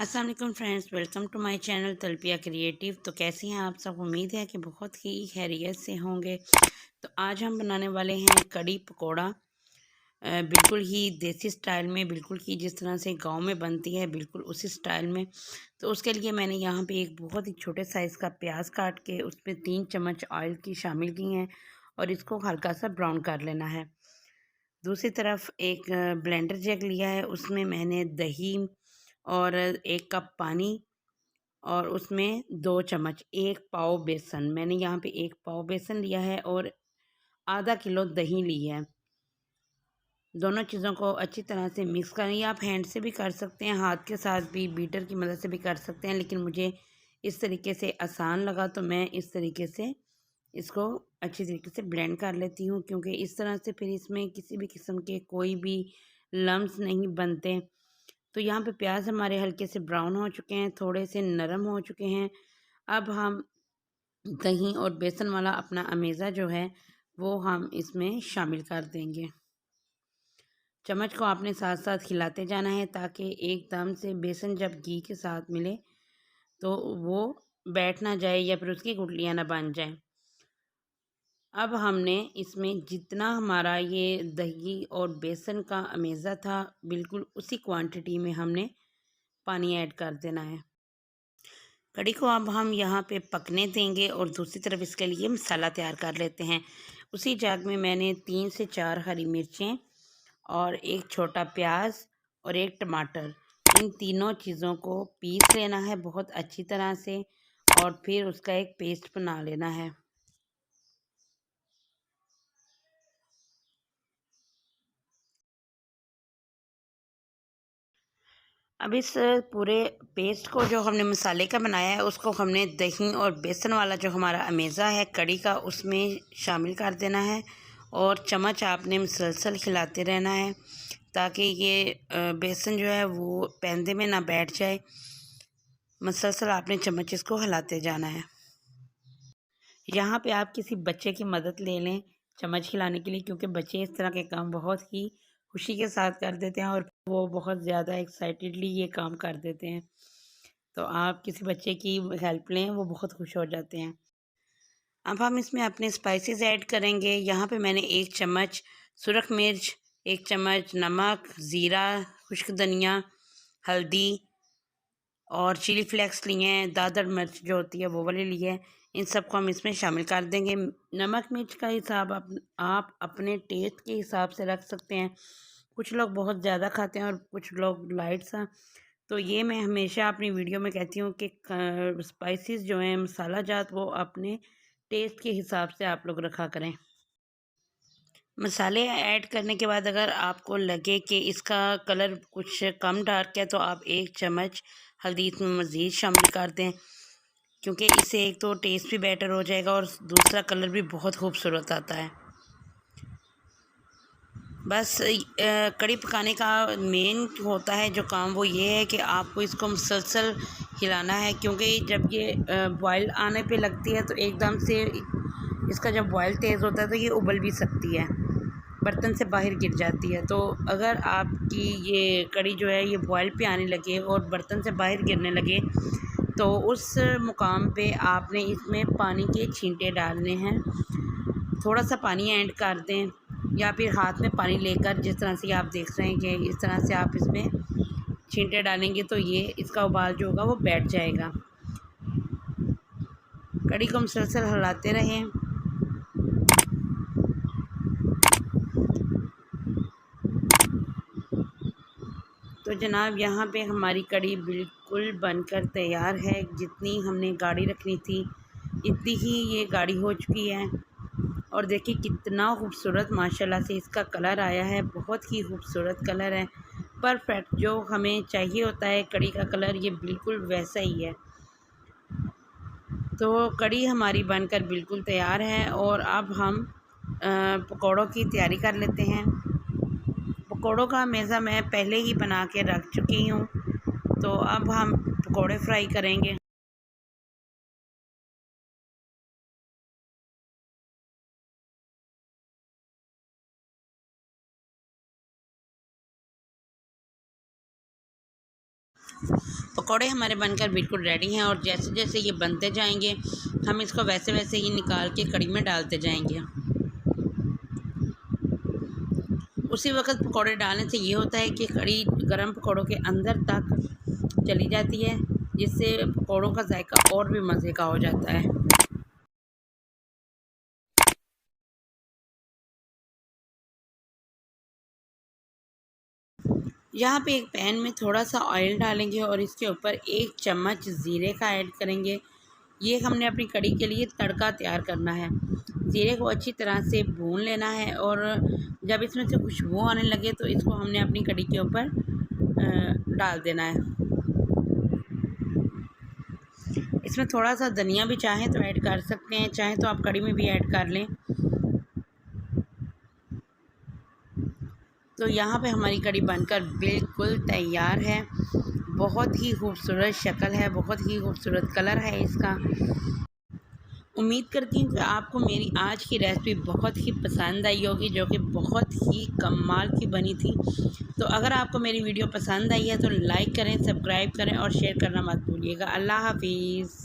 अस्सलाम वालेकुम friends, welcome to my channel Talbiya creative. तो कैसी हैं आप सब? उम्मीद है कि बहुत ही खैरियत से होंगे। तो आज हम बनाने वाले हैं कड़ी पकोड़ा, बिल्कुल ही देसी स्टाइल में, बिल्कुल ही जिस तरह से गांव में बनती है बिल्कुल उसी स्टाइल में। तो उसके लिए मैंने यहाँ पे एक बहुत ही छोटे साइज़ का प्याज काट के उसमें 3 चम्मच ऑयल की शामिल की हैं और इसको हल्का सा ब्राउन कर लेना है। दूसरी तरफ एक ब्लेंडर जग लिया है, उसमें मैंने दही और 1 कप पानी और उसमें 2 चम्मच 1 पाव बेसन, मैंने यहाँ पे 1 पाव बेसन लिया है और आधा किलो दही ली है। दोनों चीज़ों को अच्छी तरह से मिक्स करें, या आप हैंड से भी कर सकते हैं, हाथ के साथ भी, बीटर की मदद से भी कर सकते हैं, लेकिन मुझे इस तरीके से आसान लगा तो मैं इस तरीके से इसको अच्छी तरीके से ब्लेंड कर लेती हूँ, क्योंकि इस तरह से फिर इसमें किसी भी किस्म के कोई भी लम्स नहीं बनते। तो यहाँ पे प्याज हमारे हल्के से ब्राउन हो चुके हैं, थोड़े से नरम हो चुके हैं। अब हम दही और बेसन वाला अपना अमेज़ा जो है वो हम इसमें शामिल कर देंगे। चम्मच को आपने साथ साथ हिलाते जाना है ताकि एकदम से बेसन जब घी के साथ मिले तो वो बैठ ना जाए या फिर उसकी गुठलियाँ ना बन जाएं। अब हमने इसमें जितना हमारा ये दही और बेसन का अमेज़ा था बिल्कुल उसी क्वांटिटी में हमने पानी ऐड कर देना है। कड़ी को अब हम यहाँ पे पकने देंगे और दूसरी तरफ इसके लिए मसाला तैयार कर लेते हैं। उसी जग में मैंने 3 से 4 हरी मिर्चें और 1 छोटा प्याज और 1 टमाटर, इन तीनों चीज़ों को पीस लेना है बहुत अच्छी तरह से और फिर उसका एक पेस्ट बना लेना है। अब इस पूरे पेस्ट को जो हमने मसाले का बनाया है उसको हमने दही और बेसन वाला जो हमारा अमेज़ा है कड़ी का उसमें शामिल कर देना है और चम्मच आपने मुसलसल खिलाते रहना है ताकि ये बेसन जो है वो पैंदे में ना बैठ जाए। मुसलसल आपने चम्मच इसको हिलाते जाना है। यहाँ पे आप किसी बच्चे की मदद ले लें चम्मच खिलाने के लिए, क्योंकि बच्चे इस तरह के काम बहुत ही खुशी के साथ कर देते हैं और वो बहुत ज़्यादा एक्साइटेडली ये काम कर देते हैं। तो आप किसी बच्चे की हेल्प लें, वो बहुत खुश हो जाते हैं। अब हम इसमें अपने स्पाइसेस ऐड करेंगे। यहाँ पे मैंने 1 चम्मच सुरख मिर्च, 1 चम्मच नमक, ज़ीरा, खुश्क धनिया, हल्दी और चिली फ्लेक्स लिए हैं, दादर मिर्च जो होती है वो वाली ली है। इन सबको हम इसमें शामिल कर देंगे। नमक मिर्च का हिसाब आप अपने टेस्ट के हिसाब से रख सकते हैं। कुछ लोग बहुत ज़्यादा खाते हैं और कुछ लोग लाइट सा। तो ये मैं हमेशा अपनी वीडियो में कहती हूँ कि स्पाइसेस जो हैं, मसाला जात, वो अपने टेस्ट के हिसाब से आप लोग रखा करें। मसाले ऐड करने के बाद अगर आपको लगे कि इसका कलर कुछ कम डार्क है तो आप 1 चम्मच हल्दी इसमें मज़ीद शामिल कर दें, क्योंकि इससे एक तो टेस्ट भी बेटर हो जाएगा और दूसरा कलर भी बहुत खूबसूरत आता है। बस कड़ी पकाने का मेन होता है जो काम, वो ये है कि आपको इसको मुसलसल हिलाना है, क्योंकि जब ये बॉयल आने पे लगती है तो एकदम से इसका जब बॉयल तेज़ होता है तो ये उबल भी सकती है, बर्तन से बाहर गिर जाती है। तो अगर आपकी ये कड़ी जो है ये बॉयल पे आने लगे और बर्तन से बाहर गिरने लगे तो उस मुकाम पे आपने इसमें पानी के छींटे डालने हैं। थोड़ा सा पानी ऐड कर दें या फिर हाथ में पानी लेकर, जिस तरह से आप देख रहे हैं कि इस तरह से आप इसमें छींटे डालेंगे तो ये इसका उबाल जो होगा वो बैठ जाएगा। कड़ी को मुसलसल हिलाते रहें। तो जनाब यहाँ पे हमारी कड़ी बिल्कुल बनकर तैयार है। जितनी हमने गाढ़ी रखनी थी इतनी ही ये गाढ़ी हो चुकी है और देखिए कितना खूबसूरत माशाल्लाह से इसका कलर आया है। बहुत ही खूबसूरत कलर है, परफेक्ट जो हमें चाहिए होता है कड़ी का कलर, ये बिल्कुल वैसा ही है। तो कड़ी हमारी बनकर बिल्कुल तैयार है और अब हम पकौड़ों की तैयारी कर लेते हैं। पकौड़ों का मेज़ा मैं पहले ही बना के रख चुकी हूँ, तो अब हम पकौड़े फ्राई करेंगे। पकोड़े हमारे बनकर बिल्कुल रेडी हैं और जैसे जैसे ये बनते जाएंगे हम इसको वैसे वैसे ही निकाल के कड़ी में डालते जाएंगे। उसी वक्त पकोड़े डालने से ये होता है कि कड़ी गरम पकोड़ों के अंदर तक चली जाती है, जिससे पकोड़ों का जायका और भी मज़े का हो जाता है। यहाँ पे एक पैन में थोड़ा सा ऑयल डालेंगे और इसके ऊपर 1 चम्मच ज़ीरे का ऐड करेंगे। ये हमने अपनी कड़ी के लिए तड़का तैयार करना है। ज़ीरे को अच्छी तरह से भून लेना है और जब इसमें से खुशबू आने लगे तो इसको हमने अपनी कड़ी के ऊपर डाल देना है। इसमें थोड़ा सा धनिया भी चाहें तो ऐड कर सकते हैं, चाहें तो आप कड़ी में भी ऐड कर लें। तो यहाँ पे हमारी कड़ी बनकर बिल्कुल तैयार है। बहुत ही खूबसूरत शक्ल है, बहुत ही खूबसूरत कलर है इसका। उम्मीद करती हूँ कि आपको मेरी आज की रेसिपी बहुत ही पसंद आई होगी, जो कि बहुत ही कमाल की बनी थी। तो अगर आपको मेरी वीडियो पसंद आई है तो लाइक करें, सब्सक्राइब करें और शेयर करना मत भूलिएगा। अल्लाह हाफिज़।